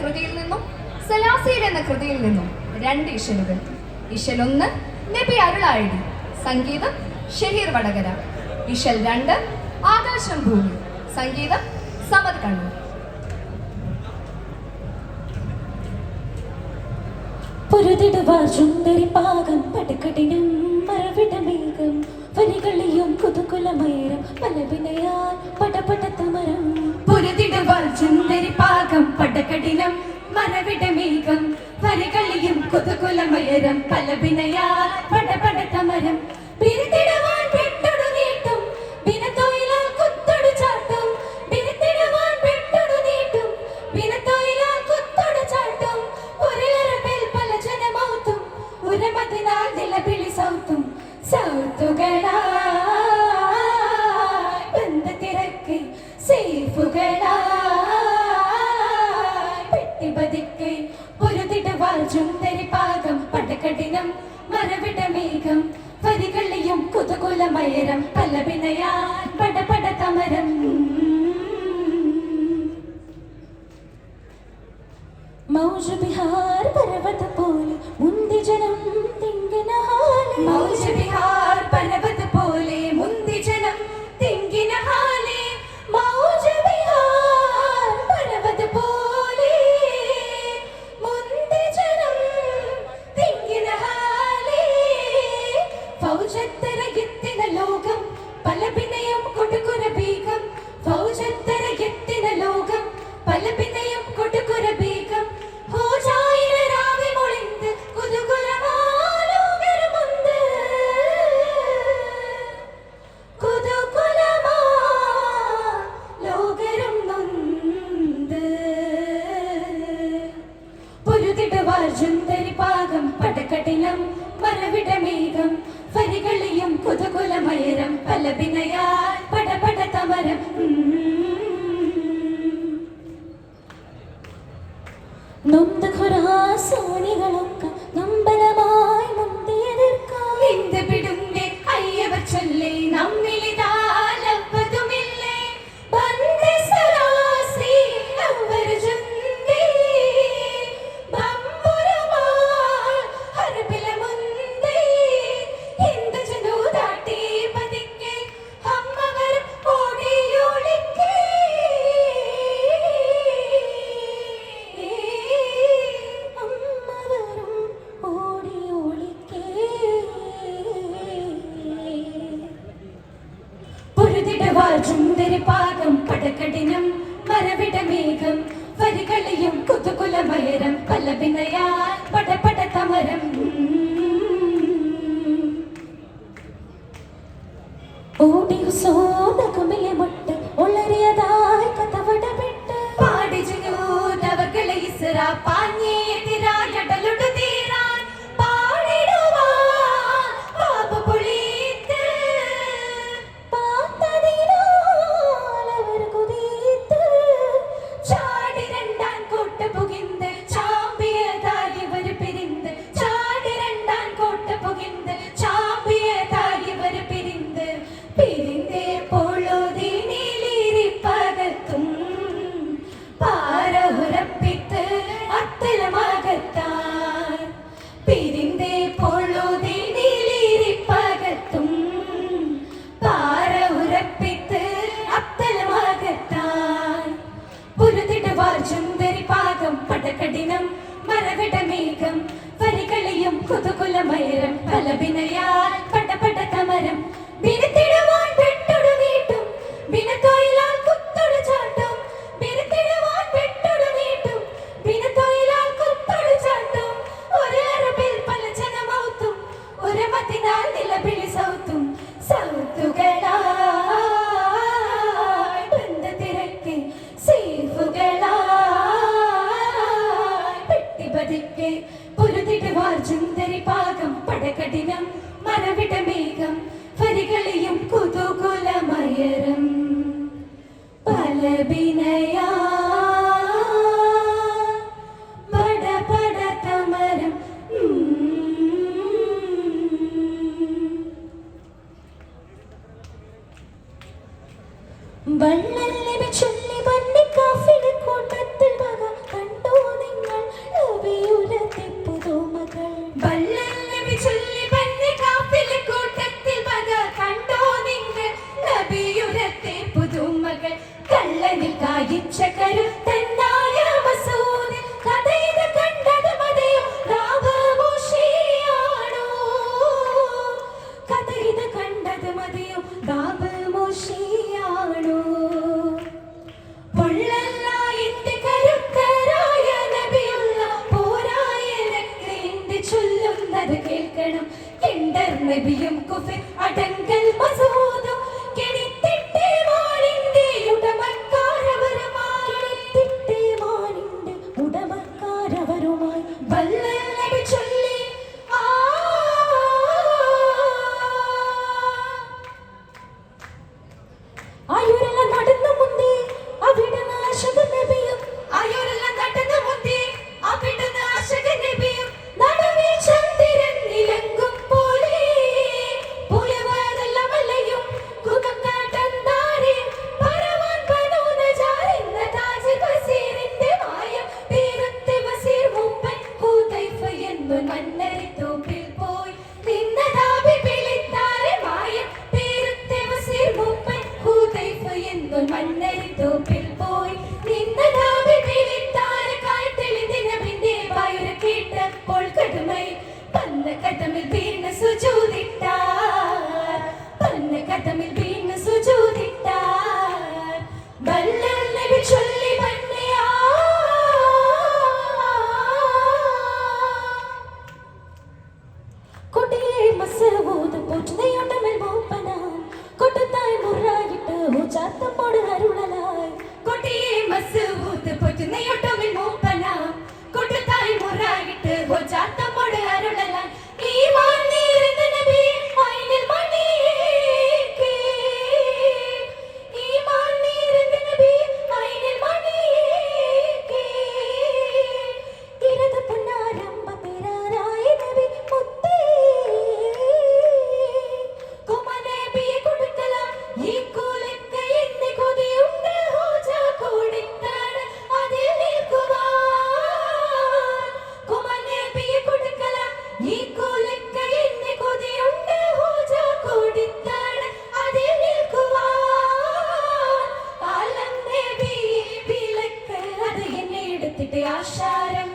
കൃതിയിൽ നിന്നും സലാസീർ എന്ന കൃതിയിൽ നിന്നും 2 ഇശലുകൾ. ഇശൽ 1 നബി അരുളാഴി, സംഗീതം ഷഹീർ വടകര. ഇശൽ 2 ആകാശം ഭൂമി, സംഗീതം സമദ് കണ്ണൂർ. പൊരുതിടുവാർ ചുന്ദരി പാകം പടക്കടിനും മറവിടമേകം വരികളിയും കുതുകുലമേരം പലവിനയാൽ പടപടത്തമരം. പൊരുതിടുവാർ ചുന്ദരി പാകം പടക്കടിനും മറവിടമേകം വരികളിയും കുതുകുലമേരം പലവിനയാൽ പടപടത്തമരം. പിരിതിടുവാൻ പെട്ടൊടു നീട്ടും ബിനതൊയിലാൽ കുത്തൊടു ചാട്ടും. പിരിതിടുവാൻ പെട്ടൊടു നീട്ടും ബിനതൊയിലാൽ കുത്തൊടു ചാട്ടും. ഒരേറബിൽ പല ജനമൗത്തും ഉരമതിനാൽ നിലവിളി സൗത്തും. സൗത്തുകളായി ബന്ധ തിരക്ക് സേഫുകളായി പെട്ടിപതിക്ക് പൊരുതിടുവാർ ചുന്ദരി പാകം പടകടിനം മറവിടമേഘം വരികളിയും കുതുകുലമയരം പലവിനയാൽ പടപടതമരം. മൗജ് ബിഹാർ പർവത പോലെ മുന്തി ജനം തിങ്കിന ഹാലെ. മൗജ് ബിഹാർ പർവത പോലെ മുന്തി ജനം തിങ്കിന ഹാലെ. മൗജ് ബിഹാർ പർവത പോലെ മുന്തി ജനം തിങ്കിന ഹാലെ. ഫൗജത്തരയെത്തിന ലോകം പലവിനയം കൊടുക്കുര ബീഗം. ഫൗജത്തരയെത്തിന ലോകം പലവിനയം കൊടുക്കുര ബീഗം. ചുന്ദരി പാകം പടകടിനം മറവിടമേഘം വരികളിയും കുതുകുലമയരം പലവിനയാൽ പടപടതമരം. നൊന്ത് ഖുറാസോണികളൊക്കെ നമ്പലമായി മുന്തിയെതിർക്കാം. എന്ത് പിടുങ്ങെ അയ്യവർ ചൊല്ലേ നമ്മിലിതാലപ്പതുമില്ലേ. ബന്ദി സലാസി അവർ ചുന്ദി ബമ്പുരമാൽ ഹർബില മുന്തി. എന്ത് ജനു ദാട്ടി പതിക്കെ അമ്മവർ ഓടിയൊളിക്കേ. അമ്മവരും ഓടിയൊളിക്കേ. പൊരുതിടുവാർ ചുന്ദരി പാകം പടകടിനം മറവിടമേഘം വരികളിയും കുതുകുലമയരം പലവിനയാൽ പടപടതമരം. ഓടി ഹുസോനകമിലെ മുട്ട് ഒളരിയതായി കഥവടപെട്ട് പാടി ജനൂതവകളെ ഇസ്രാ പാഞ്ഞേതിരായടലുടു തീരാൻ പാടിടുവാൻ പാപ പൊളിത്ത്. പാത്തതിനാൽ അവർ കുതിത്ത് ചാടി രണ്ടാൻ കോട്ട പുകിന്ത് ചാമ്പിയതായി ഇവർ പിരിന്ത്. ചാടി രണ്ടാൻ കോട്ട പുകിന്ത് ചാമ്പിയതായി ഇവർ പിരിന്ത്. പിരിന്തേ പൊഴുതിനിലിരിപ്പകത്തും പാര ഉറപ്പിത്ത് അത്തലമാകത്താൻ. പിരിന്തേ പൊഴുതിനിലിരിപ്പകത്തും പാര ഉറപ്പിത്ത് അത്തലമാകത്താൻ. പൊരുതിടുവാർ ചുന്ദരി പാകം പടകടിനം മറവിടമേഘം വരികളിയും കുതുകുലമയരം പലവിനയാൽ പടപടതമരം. ബിരുത്തിടുവാൻ പെട്ടൊടു നീട്ടും ബിനതൊയിലാൽ കുത്തൊടു ചാട്ടും. ബിരുത്തിടുവാൻ പെട്ടൊടു നീട്ടും ബിനതൊയിലാൽ കുത്തൊടു ചാട്ടും. ഒരേറബിൽ പല ജനമൗത്തും ഉരമതിനാൽ നിലവിളി സൗത്തും. സൗത്തുകളായി ബന്ധ തിരക്ക് സേഫുകളായി പെട്ടിപതിക്ക് പൊരുതിടുവാർ ചുന്ദരി പാകം പടകടിനം മറവിടമേഘം വരികളിയും കുതുകുലമയരം പലവിനയാ പടപടതമരം. വള്ളൽ നബി ചൊല്ലി വന്നി കാഫിർ കൂട്ടത്തിൽ വക കണ്ടു പാലുമായി വല്ലൽ നബി ചൊല്ലി ആയൂരെല്ലാം നടന്നു മുന്നേ അവിടുന്ന് ആശക നബിയും ആയോരെല്ലാം നടന്നു മുന്നേ അവിടുന്ന് ആശക നബിയും നടുവിൽ ചന്ദ്രൻ നിലങ്കും പോലെ പുലവരെല്ലാം അലയും കുകക്കാട്ടന്താരെ പരവാൻ പനൂന ജാരിന്ന താജ് വസീറിന്റെ മായം പേരത്തെ വസീർ മൂപ്പൻ ഹുദൈഫ എന്നു മന്നരി തോപ്പിൽ പോയി നിന്നതാവി വിളിത്താരെ മായം പേരത്തെ വസീർ മൂപ്പൻ ഹുദൈഫ എന്നു മന്നരി തോപ്പിൽ പോയി നിന്നതാവി വിളിത്താരെ കാഴ്ത്തെളിതിന പിന്നെ വായുര കേട്ടപ്പോൾ കടുമൈ പന്ന കഥമിൽ വീണ് സുജൂദിട്ടാർ പന്ന കഥമിൽ വീണ് സുജൂദിട്ടാർ വല്ലൽ നബി ചൊല്ലി പന്നയാ കൊടിയെ മസൂദ് പൂച്ചനെയോട്ടമേൽ മൂപ്പനാം കൊട്ടുത്തായി മുറായിട്ട് ചാത്തപ്പോട് അരുളലായി കൊട്ടിയെ മസൂദ് പൊറ്റുന്നയൊട്ടുമിൽ മൂപ്പനാം കൊട്ടുതായി മുറായിട്ട് ചാത്തമ്മോട് അരുളലാൻ ഈമാൻ നീറുന്ന നബി ഐനിൽ മണിയേക്ക് ഈമാൻ നീറുന്ന നബി ഐനിൽ മണിയേക്ക് ഇരത് പുന്നാരമ്പ പേരാരായ നബി മുത്തേ കുമനബിയെ കൊടുക്കലാം ഈ കൂലക്ക എന്നെ കൊതിയുണ്ട് ഹോജ കൊടുത്താണ് അതിൽ നിൽക്കുവാൻ കുമനബിയെ കൊടുക്കലാം ഈ കൂലക്ക എന്നെ കൊതിയുണ്ട് ഹോജ കൊടുത്താണ് അതിൽ നിൽക്കുവാൻ ആലം നബിയെ വിലക്ക് അത് എന്നെ എടുത്തിട്ട് ആശാരം